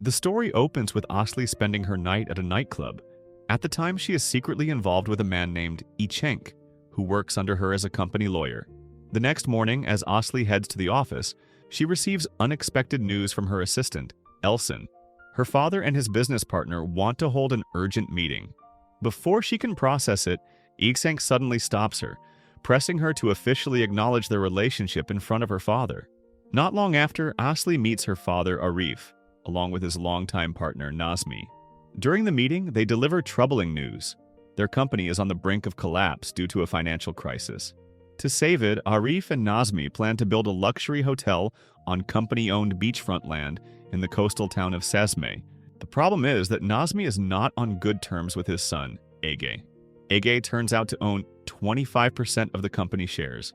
The story opens with Asli spending her night at a nightclub. At the time, she is secretly involved with a man named Ichenk, who works under her as a company lawyer. The next morning, as Asli heads to the office, she receives unexpected news from her assistant, Elson. Her father and his business partner want to hold an urgent meeting. Before she can process it, Ichenk suddenly stops her, pressing her to officially acknowledge their relationship in front of her father. Not long after, Asli meets her father, Arif, along with his longtime partner, Nazmi. During the meeting, they deliver troubling news. Their company is on the brink of collapse due to a financial crisis. To save it, Arif and Nazmi plan to build a luxury hotel on company-owned beachfront land in the coastal town of Sesme. The problem is that Nazmi is not on good terms with his son, Ege. Ege turns out to own 25% of the company shares.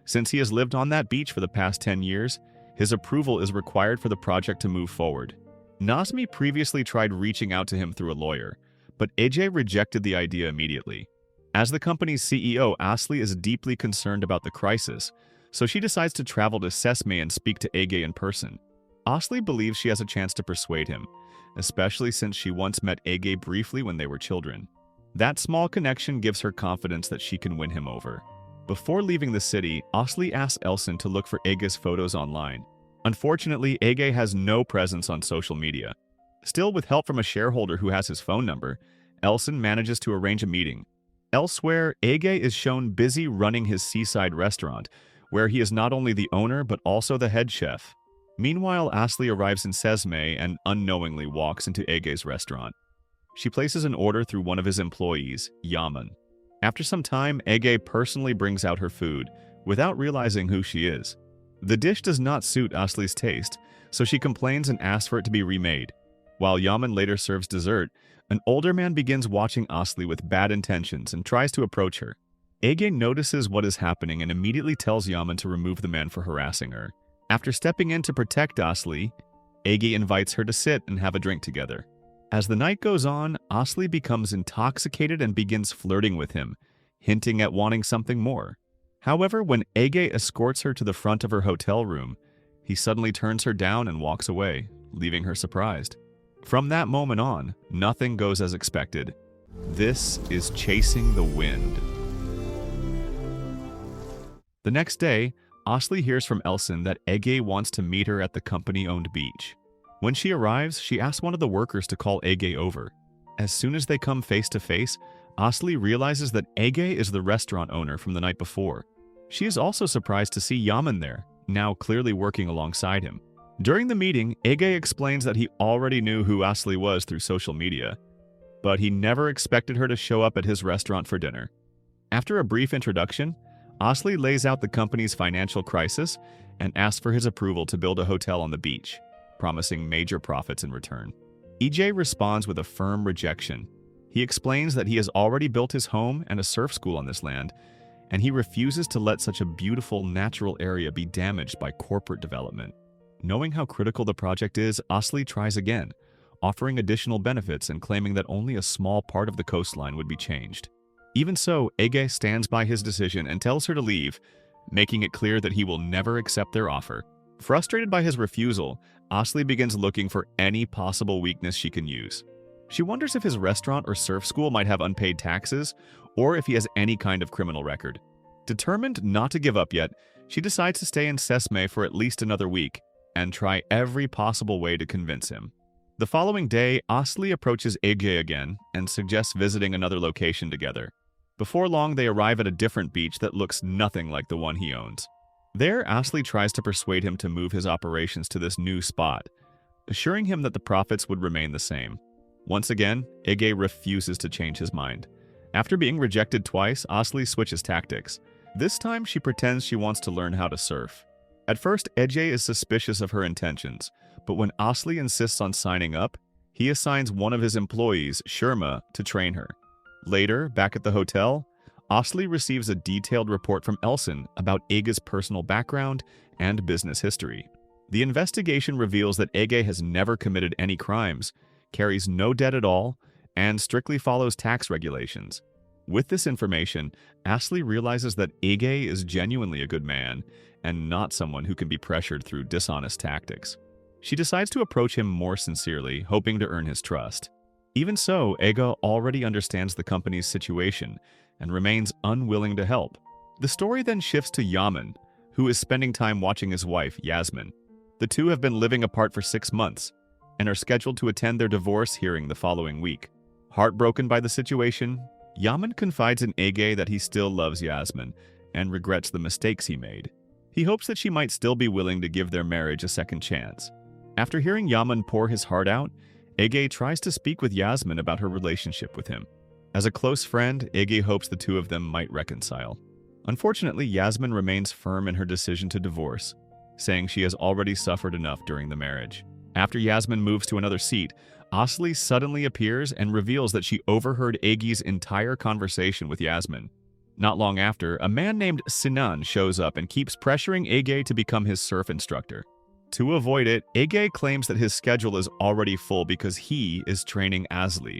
Since he has lived on that beach for the past 10 years, his approval is required for the project to move forward. Nazmi previously tried reaching out to him through a lawyer, but Ege rejected the idea immediately. As the company's CEO, Asli is deeply concerned about the crisis, so she decides to travel to Sesme and speak to Ege in person. Asli believes she has a chance to persuade him, especially since she once met Ege briefly when they were children. That small connection gives her confidence that she can win him over. Before leaving the city, Asli asks Elson to look for Ege's photos online. Unfortunately, Ege has no presence on social media. Still, with help from a shareholder who has his phone number, Elson manages to arrange a meeting. Elsewhere, Ege is shown busy running his seaside restaurant, where he is not only the owner but also the head chef. Meanwhile, Asli arrives in Sesme and unknowingly walks into Ege's restaurant. She places an order through one of his employees, Yaman. After some time, Ege personally brings out her food, without realizing who she is. The dish does not suit Asli's taste, so she complains and asks for it to be remade. While Yaman later serves dessert, an older man begins watching Asli with bad intentions and tries to approach her. Ege notices what is happening and immediately tells Yaman to remove the man for harassing her. After stepping in to protect Asli, Ege invites her to sit and have a drink together. As the night goes on, Asli becomes intoxicated and begins flirting with him, hinting at wanting something more. However, when Ege escorts her to the front of her hotel room, he suddenly turns her down and walks away, leaving her surprised. From that moment on, nothing goes as expected. This is chasing the wind. The next day, Asli hears from Elson that Ege wants to meet her at the company-owned beach. When she arrives, she asks one of the workers to call Ege over. As soon as they come face to face, Asli realizes that Ege is the restaurant owner from the night before. She is also surprised to see Yaman there, now clearly working alongside him. During the meeting, Ege explains that he already knew who Asli was through social media, but he never expected her to show up at his restaurant for dinner. After a brief introduction, Asli lays out the company's financial crisis and asks for his approval to build a hotel on the beach, promising major profits in return. Ege responds with a firm rejection. He explains that he has already built his home and a surf school on this land, and he refuses to let such a beautiful natural area be damaged by corporate development. Knowing how critical the project is, Asli tries again, offering additional benefits and claiming that only a small part of the coastline would be changed. Even so, Ege stands by his decision and tells her to leave, making it clear that he will never accept their offer. Frustrated by his refusal, Asli begins looking for any possible weakness she can use. She wonders if his restaurant or surf school might have unpaid taxes, or if he has any kind of criminal record. Determined not to give up yet, she decides to stay in Sesme for at least another week and try every possible way to convince him. The following day, Asli approaches Ege again and suggests visiting another location together. Before long, they arrive at a different beach that looks nothing like the one he owns. There, Asli tries to persuade him to move his operations to this new spot, assuring him that the profits would remain the same. Once again, Ege refuses to change his mind. After being rejected twice, Asli switches tactics. This time, she pretends she wants to learn how to surf. At first, Ege is suspicious of her intentions, but when Asli insists on signing up, he assigns one of his employees, Sherma, to train her. Later, back at the hotel, Asli receives a detailed report from Elson about Ege's personal background and business history. The investigation reveals that Ege has never committed any crimes, carries no debt at all, and strictly follows tax regulations. With this information, Asli realizes that Ege is genuinely a good man and not someone who can be pressured through dishonest tactics. She decides to approach him more sincerely, hoping to earn his trust. Even so, Ega already understands the company's situation and remains unwilling to help. The story then shifts to Yaman, who is spending time watching his wife, Yasmin. The two have been living apart for 6 months and are scheduled to attend their divorce hearing the following week. Heartbroken by the situation, Yaman confides in Ege that he still loves Yasmin and regrets the mistakes he made. He hopes that she might still be willing to give their marriage a second chance. After hearing Yaman pour his heart out, Ege tries to speak with Yasmin about her relationship with him. As a close friend, Ege hopes the two of them might reconcile. Unfortunately, Yasmin remains firm in her decision to divorce, saying she has already suffered enough during the marriage. After Yasmin moves to another seat, Asli suddenly appears and reveals that she overheard Ege's entire conversation with Yasmin. Not long after, a man named Sinan shows up and keeps pressuring Ege to become his surf instructor. To avoid it, Ege claims that his schedule is already full because he is training Asli.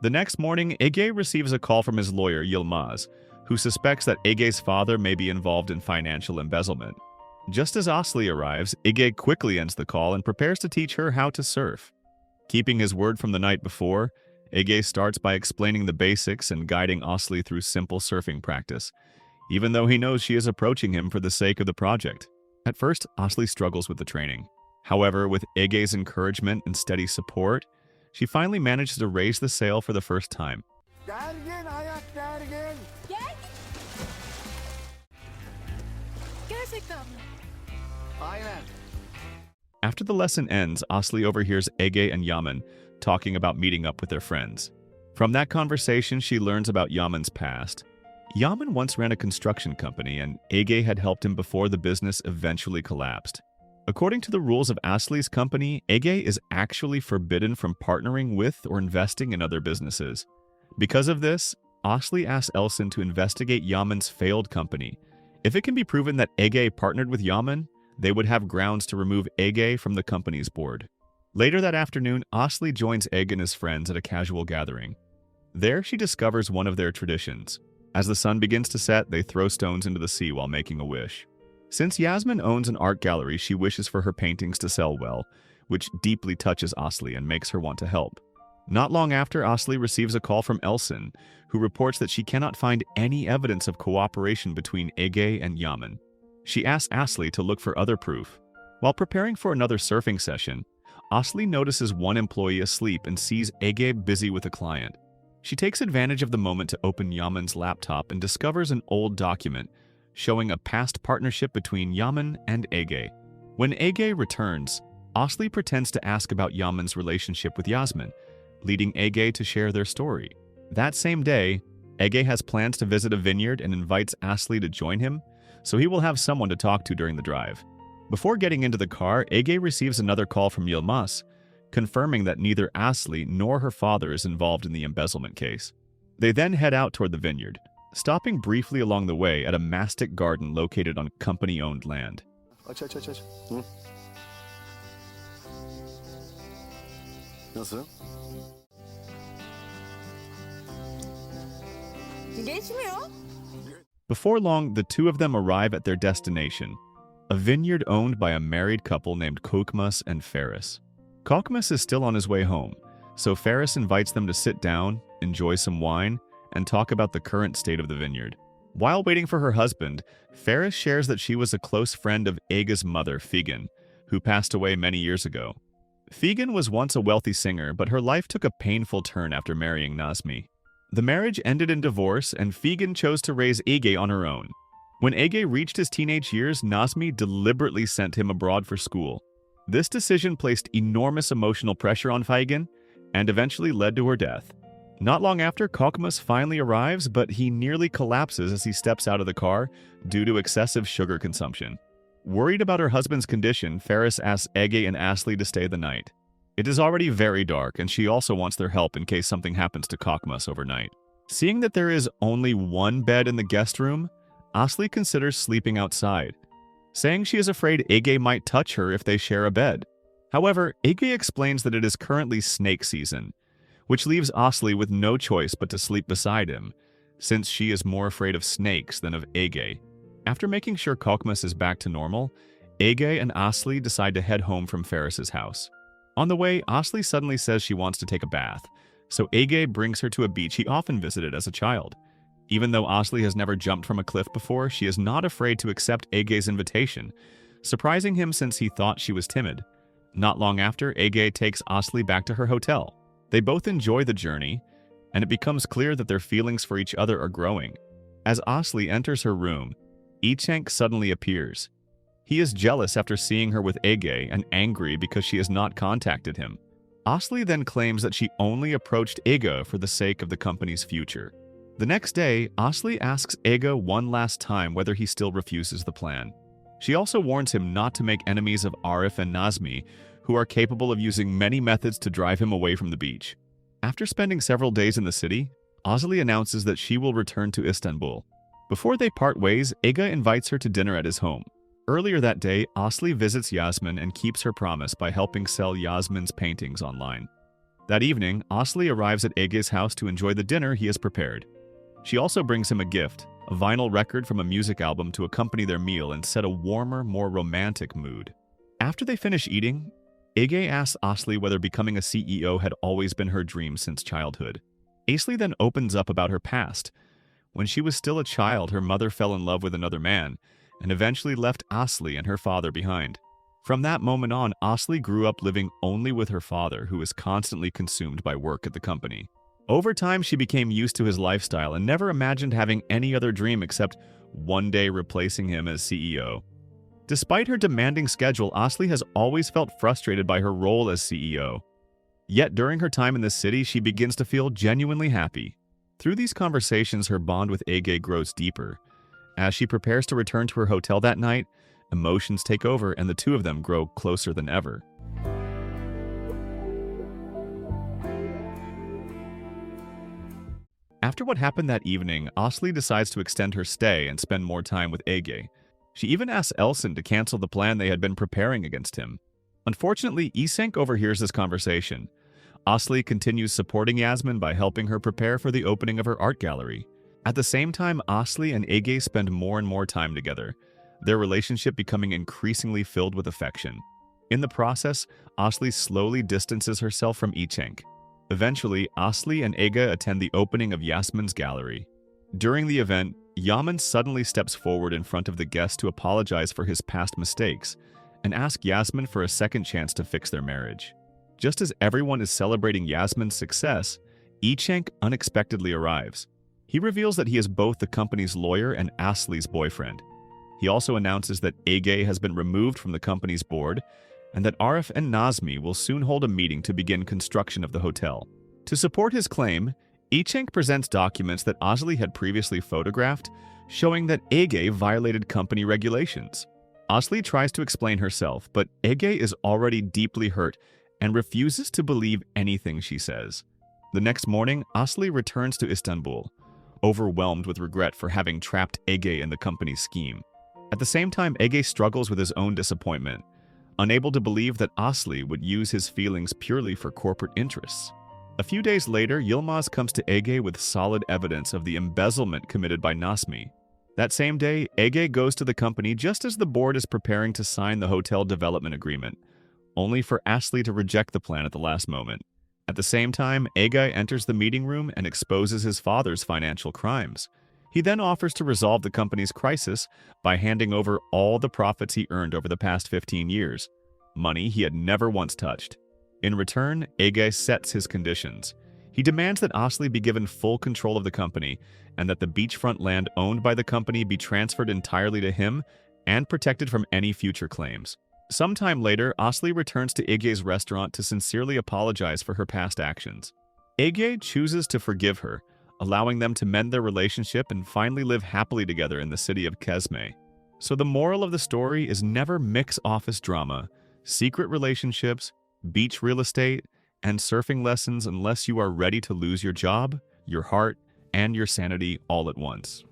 The next morning, Ege receives a call from his lawyer, Yilmaz, who suspects that Ege's father may be involved in financial embezzlement. Just as Asli arrives, Ege quickly ends the call and prepares to teach her how to surf. Keeping his word from the night before, Ege starts by explaining the basics and guiding Asli through simple surfing practice, even though he knows she is approaching him for the sake of the project. At first, Asli struggles with the training. However, with Ege's encouragement and steady support, she finally manages to raise the sail for the first time. Gergin, ayak gergin. Gerçekten mi? Aynen. After the lesson ends, Asli overhears Ege and Yaman talking about meeting up with their friends. From that conversation, she learns about Yaman's past. Yaman once ran a construction company, and Ege had helped him before the business eventually collapsed. According to the rules of Asli's company, Ege is actually forbidden from partnering with or investing in other businesses. Because of this, Asli asks Elsin to investigate Yaman's failed company. If it can be proven that Ege partnered with Yaman, they would have grounds to remove Ege from the company's board. Later that afternoon, Asli joins Ege and his friends at a casual gathering. There, she discovers one of their traditions. As the sun begins to set, they throw stones into the sea while making a wish. Since Yasmin owns an art gallery, she wishes for her paintings to sell well, which deeply touches Asli and makes her want to help. Not long after, Asli receives a call from Elsin, who reports that she cannot find any evidence of cooperation between Ege and Yaman. She asks Asli to look for other proof. While preparing for another surfing session, Asli notices one employee asleep and sees Ege busy with a client. She takes advantage of the moment to open Yaman's laptop and discovers an old document showing a past partnership between Yaman and Ege. When Ege returns, Asli pretends to ask about Yaman's relationship with Yasmin, leading Ege to share their story. That same day, Ege has plans to visit a vineyard and invites Asli to join him, so he will have someone to talk to during the drive. Before getting into the car, Ege receives another call from Yilmaz, confirming that neither Asli nor her father is involved in the embezzlement case. They then head out toward the vineyard, stopping briefly along the way at a mastic garden located on company-owned land. Aç. Hı? Nasıl? Geçmiyor. Before long, the two of them arrive at their destination, a vineyard owned by a married couple named Kokmas and Ferris. Kokmas is still on his way home, so Ferris invites them to sit down, enjoy some wine, and talk about the current state of the vineyard. While waiting for her husband, Ferris shares that she was a close friend of Ege's mother, Figen, who passed away many years ago. Figen was once a wealthy singer, but her life took a painful turn after marrying Nazmi. The marriage ended in divorce, and Figen chose to raise Ege on her own. When Ege reached his teenage years, Nazmi deliberately sent him abroad for school. This decision placed enormous emotional pressure on Figen and eventually led to her death. Not long after, Kokmas finally arrives, but he nearly collapses as he steps out of the car due to excessive sugar consumption. Worried about her husband's condition, Ferris asks Ege and Asli to stay the night. It is already very dark, and she also wants their help in case something happens to Kokmas overnight. Seeing that there is only one bed in the guest room, Asli considers sleeping outside, saying she is afraid Ege might touch her if they share a bed. However, Ege explains that it is currently snake season, which leaves Asli with no choice but to sleep beside him, since she is more afraid of snakes than of Ege. After making sure Kokmas is back to normal, Ege and Asli decide to head home from Ferris's house. On the way, Asli suddenly says she wants to take a bath, so Ege brings her to a beach he often visited as a child. Even though Asli has never jumped from a cliff before, she is not afraid to accept Ege's invitation, surprising him since he thought she was timid. Not long after, Ege takes Asli back to her hotel. They both enjoy the journey, and it becomes clear that their feelings for each other are growing. As Asli enters her room, Ichenk suddenly appears. He is jealous after seeing her with Ege and angry because she has not contacted him. Asli then claims that she only approached Ege for the sake of the company's future. The next day, Asli asks Ege one last time whether he still refuses the plan. She also warns him not to make enemies of Arif and Nazmi, who are capable of using many methods to drive him away from the beach. After spending several days in the city, Asli announces that she will return to Istanbul. Before they part ways, Ege invites her to dinner at his home. Earlier that day, Asli visits Yasmin and keeps her promise by helping sell Yasmin's paintings online. That evening, Asli arrives at Ege's house to enjoy the dinner he has prepared. She also brings him a gift, a vinyl record from a music album to accompany their meal and set a warmer, more romantic mood. After they finish eating, Ege asks Asli whether becoming a CEO had always been her dream since childhood. Asli then opens up about her past. When she was still a child, her mother fell in love with another man and eventually left Asli and her father behind. From that moment on, Asli grew up living only with her father, who was constantly consumed by work at the company. Over time, she became used to his lifestyle and never imagined having any other dream except one day replacing him as CEO. Despite her demanding schedule, Asli has always felt frustrated by her role as CEO. Yet during her time in the city, she begins to feel genuinely happy. Through these conversations, her bond with Ege grows deeper. As she prepares to return to her hotel that night, emotions take over and the two of them grow closer than ever. After what happened that evening, Asli decides to extend her stay and spend more time with Ege. She even asks Elsin to cancel the plan they had been preparing against him. Unfortunately, Isenk overhears this conversation. Asli continues supporting Yasmin by helping her prepare for the opening of her art gallery. At the same time, Asli and Ege spend more and more time together, their relationship becoming increasingly filled with affection. In the process, Asli slowly distances herself from Isenk. Eventually, Asli and Ege attend the opening of Yasmin's gallery. During the event, Yaman suddenly steps forward in front of the guests to apologize for his past mistakes and ask Yasmin for a second chance to fix their marriage. Just as everyone is celebrating Yasmin's success, Isenk unexpectedly arrives. He reveals that he is both the company's lawyer and Asli's boyfriend. He also announces that Ege has been removed from the company's board and that Arif and Nazmi will soon hold a meeting to begin construction of the hotel. To support his claim, Isenk presents documents that Asli had previously photographed, showing that Ege violated company regulations. Asli tries to explain herself, but Ege is already deeply hurt and refuses to believe anything she says. The next morning, Asli returns to Istanbul, overwhelmed with regret for having trapped Ege in the company's scheme. At the same time, Ege struggles with his own disappointment, unable to believe that Asli would use his feelings purely for corporate interests. A few days later, Yilmaz comes to Ege with solid evidence of the embezzlement committed by Nazmi. That same day, Ege goes to the company just as the board is preparing to sign the hotel development agreement, only for Asli to reject the plan at the last moment. At the same time, Ege enters the meeting room and exposes his father's financial crimes. He then offers to resolve the company's crisis by handing over all the profits he earned over the past 15 years, money he had never once touched. In return, Ege sets his conditions. He demands that Asli be given full control of the company and that the beachfront land owned by the company be transferred entirely to him and protected from any future claims. Sometime later, Asli returns to Ege's restaurant to sincerely apologize for her past actions. Ege chooses to forgive her, allowing them to mend their relationship and finally live happily together in the city of Kesme. So the moral of the story is never mix office drama, secret relationships, beach real estate, and surfing lessons unless you are ready to lose your job, your heart, and your sanity all at once.